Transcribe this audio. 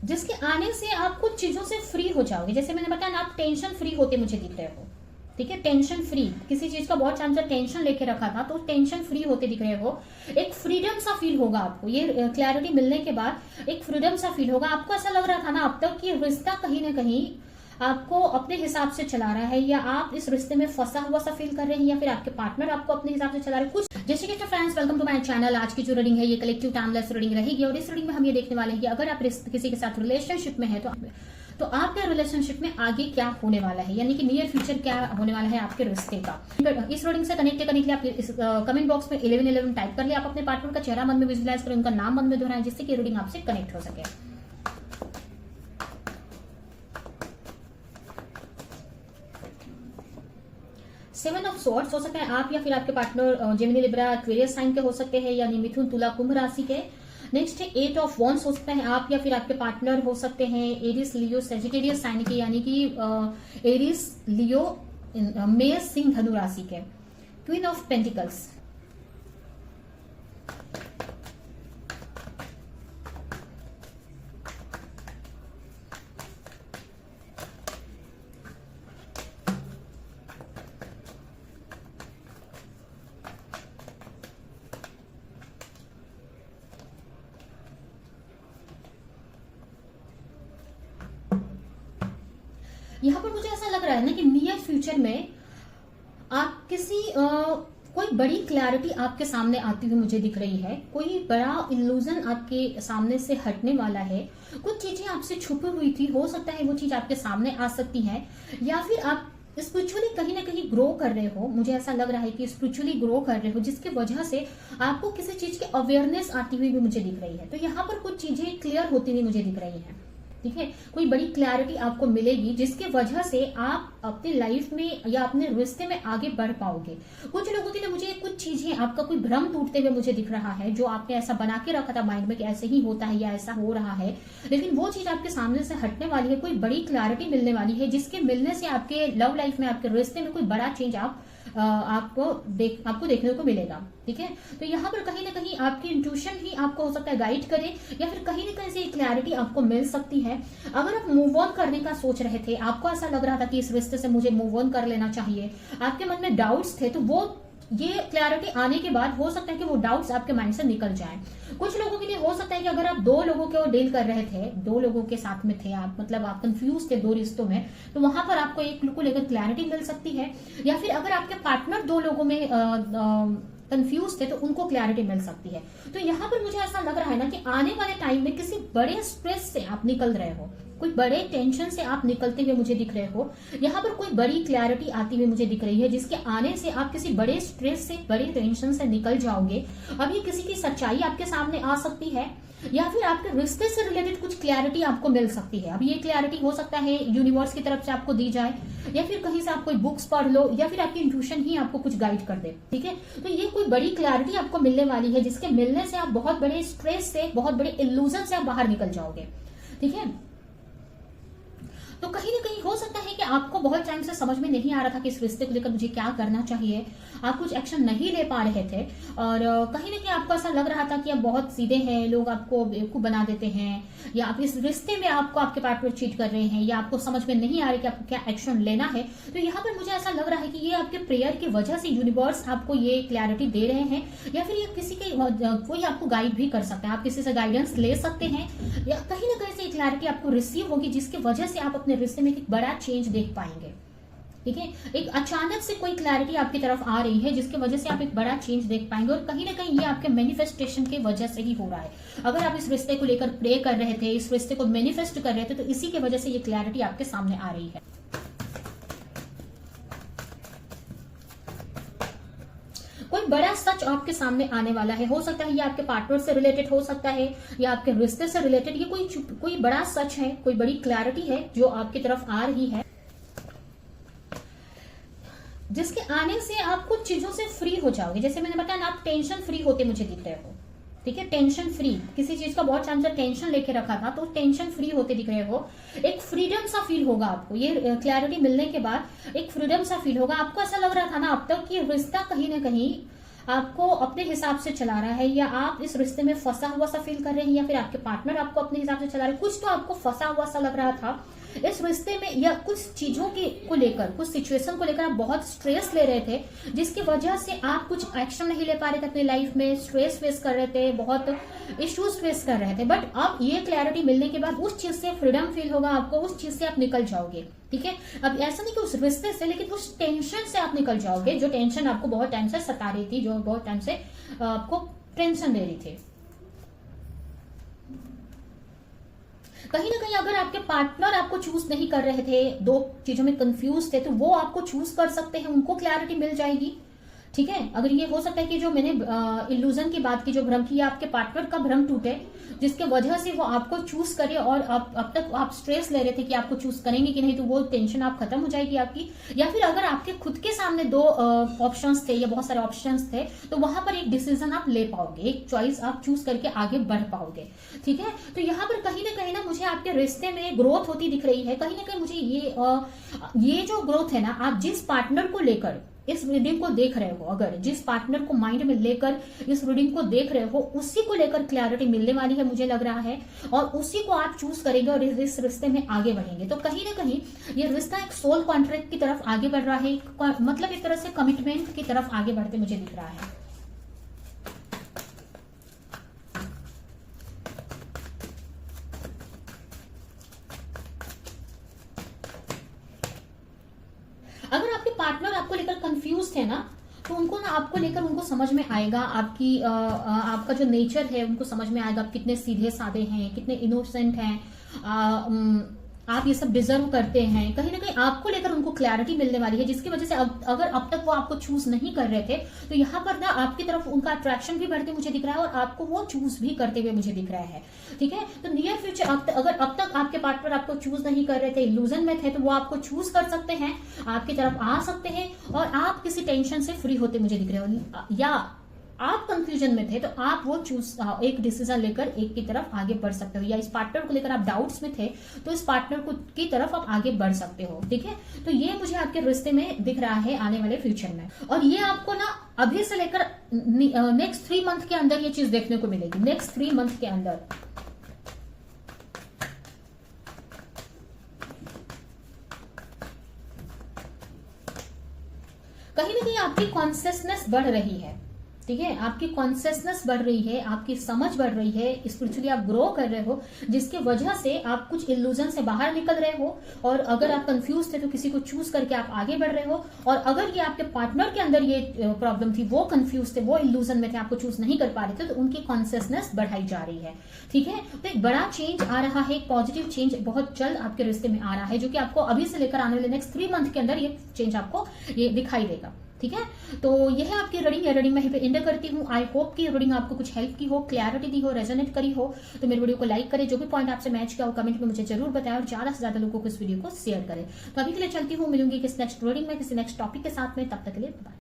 जिसके आने से आप कुछ चीजों से फ्री हो जाओगे। जैसे मैंने बताया ना, आप टेंशन फ्री होते मुझे दिख रहे हो। ठीक है, टेंशन फ्री, किसी चीज का बहुत टाइम से टेंशन लेके रखा था तो टेंशन फ्री होते दिख रहे हो। एक फ्रीडम सा फील होगा आपको, ये क्लैरिटी मिलने के बाद एक फ्रीडम सा फील होगा। आपको ऐसा लग रहा था ना अब तक कि रिश्ता कहीं ना कहीं आपको अपने हिसाब से चला रहा है, या आप इस रिश्ते में फंसा हुआ सा फील कर रहे हैं, या फिर आपके पार्टनर आपको अपने हिसाब से चला रहे हैं कुछ। जैसे कि friends, welcome to my channel. आज की जो रीडिंग है ये कलेक्टिव टाइमलेस रीडिंग रहेगी, और इस रीडिंग में हम ये देखने वाले हैं कि अगर आप किसी के साथ रिलेशनशिप में है तो आपके रिलेशनशिप में आगे क्या होने वाला है, यानी कि नियर फ्यूचर क्या होने वाला है आपके रिश्ते का। इस रीडिंग से कनेक्ट करने के लिए आप इस कमेंट बॉक्स में 1111 टाइप कर ले। आप अपने पार्टनर का चेहरा मन में विजुअलाइज करें, उनका नाम मन में दोहराएं, जिससे कि रीडिंग आपसे कनेक्ट हो सके। सेवन ऑफ सॉर्ड्स हो सकता है आप या फिर आपके partner Gemini, Libra, Aquarius sign के हो सकते हैं, यानी मिथुन, तुला, कुंभ राशि के। नेक्स्ट है 8 ऑफ वॉन्ड्स हो सकता है आप या फिर आपके पार्टनर हो सकते हैं एरिस, लियो, सेजिटेरियस साइन के, यानी कि एरिस, लियो, मेष, सिंह, धनु राशि के। क्वीन ऑफ पेंटिकल्स, यहां पर मुझे ऐसा लग रहा है ना कि नियर फ्यूचर में आप किसी कोई बड़ी क्लैरिटी आपके सामने आती हुई मुझे दिख रही है। कोई बड़ा इल्यूजन आपके सामने से हटने वाला है। कुछ चीजें आपसे छुपी हुई थी, हो सकता है वो चीज आपके सामने आ सकती है, या फिर आप स्पिरिचुअली कहीं ना कहीं ग्रो कर रहे हो। मुझे ऐसा लग रहा है कि स्पिरिचुअली ग्रो कर रहे हो, जिसकी वजह से आपको किसी चीज की अवेयरनेस आती हुई भी मुझे दिख रही है। तो यहाँ पर कुछ चीजें क्लियर होती हुई मुझे दिख रही है। ठीक है, कोई बड़ी क्लैरिटी आपको मिलेगी जिसकी वजह से आप अपनी लाइफ में या अपने रिश्ते में आगे बढ़ पाओगे। कुछ लोगों के लिए मुझे कुछ चीजें, आपका कोई भ्रम टूटते हुए मुझे दिख रहा है, जो आपने ऐसा बना के रखा था माइंड में कि ऐसे ही होता है या ऐसा हो रहा है, लेकिन वो चीज आपके सामने से हटने वाली है। कोई बड़ी क्लैरिटी मिलने वाली है, जिसके मिलने से आपके लव लाइफ में, आपके रिश्ते में कोई बड़ा चेंज आपको देखने को मिलेगा। ठीक है, तो यहाँ पर कहीं ना कहीं आपकी इंट्यूशन ही आपको हो सकता है गाइड करे, या फिर कहीं ना कहीं से क्लैरिटी आपको मिल सकती है। अगर आप मूव ऑन करने का सोच रहे थे, आपको ऐसा लग रहा था कि इस रिश्ते से मुझे मूव ऑन कर लेना चाहिए, आपके मन में डाउट्स थे, तो वो ये क्लैरिटी आने के बाद हो सकता है कि वो डाउट्स आपके माइंड से निकल जाएं। कुछ लोगों के लिए हो सकता है कि अगर आप 2 लोगों को डील कर रहे थे, 2 लोगों के साथ में थे आप, मतलब आप कंफ्यूज थे 2 रिश्तों में, तो वहां पर आपको एक को लेकर क्लैरिटी मिल सकती है। या फिर अगर आपके पार्टनर 2 लोगों में कंफ्यूज थे तो उनको क्लैरिटी मिल सकती है। तो यहाँ पर मुझे ऐसा लग रहा है ना कि आने वाले टाइम में किसी बड़े स्ट्रेस से आप निकल रहे हो, कोई बड़े टेंशन से आप निकलते हुए मुझे दिख रहे हो। यहाँ पर कोई बड़ी क्लैरिटी आती हुई मुझे दिख रही है, जिसके आने से आप किसी बड़े स्ट्रेस से, बड़े टेंशन से निकल जाओगे। अब ये किसी की सच्चाई आपके सामने आ सकती है, या फिर आपके रिश्ते से रिलेटेड कुछ क्लैरिटी आपको मिल सकती है। अब ये क्लैरिटी हो सकता है यूनिवर्स की तरफ से आपको दी जाए, या फिर कहीं से आप कोई बुक्स पढ़ लो, या फिर आपकी इंट्यूशन ही आपको कुछ गाइड कर दे। ठीक है, तो ये कोई बड़ी क्लैरिटी आपको मिलने वाली है, जिसके मिलने से आप बहुत बड़े स्ट्रेस से, बहुत बड़े इल्यूजन से आप बाहर निकल जाओगे। ठीक है, तो कहीं ना कहीं हो सकता है कि आपको बहुत टाइम से समझ में नहीं आ रहा था कि इस रिश्ते को लेकर मुझे क्या करना चाहिए, आप कुछ एक्शन नहीं ले पा रहे थे, और कहीं ना कहीं आपको ऐसा लग रहा था कि आप बहुत सीधे हैं, लोग आपको बेवकूफ बना देते हैं, या आप इस रिश्ते में आपको आपके पार्टनर चीट कर रहे हैं, या आपको समझ में नहीं आ रहा कि आपको क्या एक्शन लेना है। तो यहाँ पर मुझे ऐसा लग रहा है कि ये आपके प्रेयर की वजह से यूनिवर्स आपको ये क्लैरिटी दे रहे हैं, या फिर ये किसी के कोई आपको गाइड भी कर सकता है, आप किसी से गाइडेंस ले सकते हैं, या कहीं ना कहीं से क्लैरिटी आपको रिसीव होगी, जिसकी वजह से आप अपने रिश्ते में एक बड़ा चेंज देख पाएंगे। ठीक है, एक अचानक से कोई क्लैरिटी आपकी तरफ आ रही है, जिसकी वजह से आप एक बड़ा चेंज देख पाएंगे, और कहीं ना कहीं ये आपके मैनिफेस्टेशन की वजह से ही हो रहा है। अगर आप इस रिश्ते को लेकर प्रे कर रहे थे, इस रिश्ते को मैनिफेस्ट कर रहे थे, तो इसी की वजह से ये क्लैरिटी आपके सामने आ रही है। कोई बड़ा सच आपके सामने आने वाला है, हो सकता है ये आपके पार्टनर से रिलेटेड हो सकता है, या आपके रिश्ते से रिलेटेड। ये कोई बड़ा सच है, कोई बड़ी क्लैरिटी है जो आपकी तरफ आ रही है, जिसके आने से आप कुछ चीजों से फ्री हो जाओगे। जैसे मैंने बताया ना, आप टेंशन फ्री होते मुझे दिख रहे हो। ठीक है, टेंशन फ्री, किसी चीज का बहुत टाइम से टेंशन लेके रखा था तो टेंशन फ्री होते दिख रहे हो। एक फ्रीडम सा फील होगा आपको, ये क्लैरिटी मिलने के बाद एक फ्रीडम सा फील होगा। आपको ऐसा लग रहा था ना अब तक कि रिश्ता कहीं ना कहीं आपको अपने हिसाब से चला रहा है, या आप इस रिश्ते में फंसा हुआ सा फील कर रहे हैं, या फिर आपके पार्टनर आपको अपने हिसाब से चला रहे हैं। कुछ तो आपको फंसा हुआ सा लग रहा था इस रिश्ते में, या कुछ चीजों के को लेकर, कुछ सिचुएशन को लेकर आप बहुत स्ट्रेस ले रहे थे, जिसकी वजह से आप कुछ एक्शन नहीं ले पा रहे थे अपनी लाइफ में, स्ट्रेस फेस कर रहे थे, बहुत इश्यूज फेस कर रहे थे। बट अब ये क्लैरिटी मिलने के बाद उस चीज से फ्रीडम फील होगा आपको, उस चीज से आप निकल जाओगे। ठीक है, अब ऐसा नहीं कि उस रिश्ते से, लेकिन उस टेंशन से आप निकल जाओगे, जो टेंशन आपको बहुत टाइम से सता रही थी, जो बहुत टाइम से आपको टेंशन दे रही थी। कहीं ना कहीं अगर आपके पार्टनर आपको चूज नहीं कर रहे थे, दो चीजों में कंफ्यूज थे, तो वो आपको चूज कर सकते हैं, उनको क्लैरिटी मिल जाएगी। ठीक है, अगर ये हो सकता है कि जो मैंने इल्यूजन की बात की, जो भ्रम की, आपके पार्टनर का भ्रम टूटे, जिसके वजह से वो आपको चूज करे, और अब तक आप स्ट्रेस ले रहे थे कि आपको चूज करेंगे कि नहीं, तो वो टेंशन आप खत्म हो जाएगी आपकी। या फिर अगर आपके खुद के सामने दो ऑप्शंस थे या बहुत सारे ऑप्शंस थे, तो वहां पर एक डिसीजन आप ले पाओगे, एक चॉइस आप चूज करके आगे बढ़ पाओगे। ठीक है, तो यहाँ पर कहीं ना मुझे आपके रिश्ते में ग्रोथ होती दिख रही है। कहीं ना कहीं मुझे ये जो ग्रोथ है ना, आप जिस पार्टनर को लेकर इस रीडिंग को देख रहे हो, अगर जिस पार्टनर को माइंड में लेकर इस रीडिंग को देख रहे हो, उसी को लेकर क्लैरिटी मिलने वाली है मुझे लग रहा है, और उसी को आप चूज करेंगे और इस रिश्ते में आगे बढ़ेंगे। तो कहीं ना कहीं ये रिश्ता एक सोल कॉन्ट्रैक्ट की तरफ आगे बढ़ रहा है, मतलब एक तरह से कमिटमेंट की तरफ आगे बढ़ते मुझे दिख रहा है। अगर आपके पार्टनर आपको लेकर कंफ्यूज थे ना, तो उनको ना आपको लेकर उनको समझ में आएगा, आपका जो नेचर है उनको समझ में आएगा, आप कितने सीधे साधे हैं, कितने इनोसेंट हैं, आप ये सब डिजर्व करते हैं। कहीं ना कहीं आपको लेकर उनको क्लैरिटी मिलने वाली है, जिसकी वजह से अगर अब तक वो आपको चूज नहीं कर रहे थे, तो यहाँ पर ना आपकी तरफ उनका अट्रैक्शन भी बढ़ते मुझे दिख रहा है, और आपको वो चूज भी करते हुए मुझे दिख रहा है। ठीक है, तो नियर फ्यूचर अगर अब तक आपके पार्टनर आपको चूज नहीं कर रहे थे, इल्यूजन में थे, तो वो आपको चूज कर सकते हैं, आपकी तरफ आ सकते हैं, और आप किसी टेंशन से फ्री होते मुझे दिख रहे हो। या आप कंफ्यूजन में थे, तो आप वो एक डिसीजन लेकर एक की तरफ आगे बढ़ सकते हो, या इस पार्टनर को लेकर आप डाउट्स में थे, तो इस पार्टनर की तरफ आप आगे बढ़ सकते हो। ठीक है, तो ये मुझे आपके रिश्ते में दिख रहा है आने वाले फ्यूचर में, और ये आपको ना अभी से लेकर नेक्स्ट 3 मंथ के अंदर ये चीज देखने को मिलेगी, नेक्स्ट 3 मंथ के अंदर। कहीं ना कहीं आपकी कॉन्शियसनेस बढ़ रही है। ठीक है, आपकी कॉन्शियसनेस बढ़ रही है, आपकी समझ बढ़ रही है, स्पिरिचुअली आप ग्रो कर रहे हो, जिसके वजह से आप कुछ इल्यूजन से बाहर निकल रहे हो, और अगर आप कंफ्यूज थे तो किसी को चूज करके आप आगे बढ़ रहे हो, और अगर ये आपके पार्टनर के अंदर ये प्रॉब्लम थी, वो कंफ्यूज थे, वो इल्यूजन में थे, आपको चूज नहीं कर पा रहे थे, तो उनकी कॉन्शियसनेस बढ़ाई जा रही है। ठीक है, तो एक बड़ा चेंज आ रहा है, एक पॉजिटिव चेंज बहुत जल्द आपके रिश्ते में आ रहा है, जो कि आपको अभी से लेकर आने वाले नेक्स्ट 3 मंथ के अंदर ये चेंज आपको ये दिखाई देगा। ठीक है, तो यह है आपकी रीडिंग, रीडिंग में एंड करती हूँ। आई होप कि रीडिंग आपको कुछ हेल्प की हो, क्लैरिटी दी हो, रेजोनेट करी हो। तो मेरे वीडियो को लाइक करें, जो भी पॉइंट आपसे मैच किया हो कमेंट में मुझे जरूर बताएं, और ज्यादा से ज्यादा लोगों को इस वीडियो को शेयर करें। तो अभी के लिए चलती हूँ, मिलूंगी किसी नेक्स्ट रीडिंग में, किसी नेक्स्ट टॉपिक के साथ में, तब तक के लिए बाय।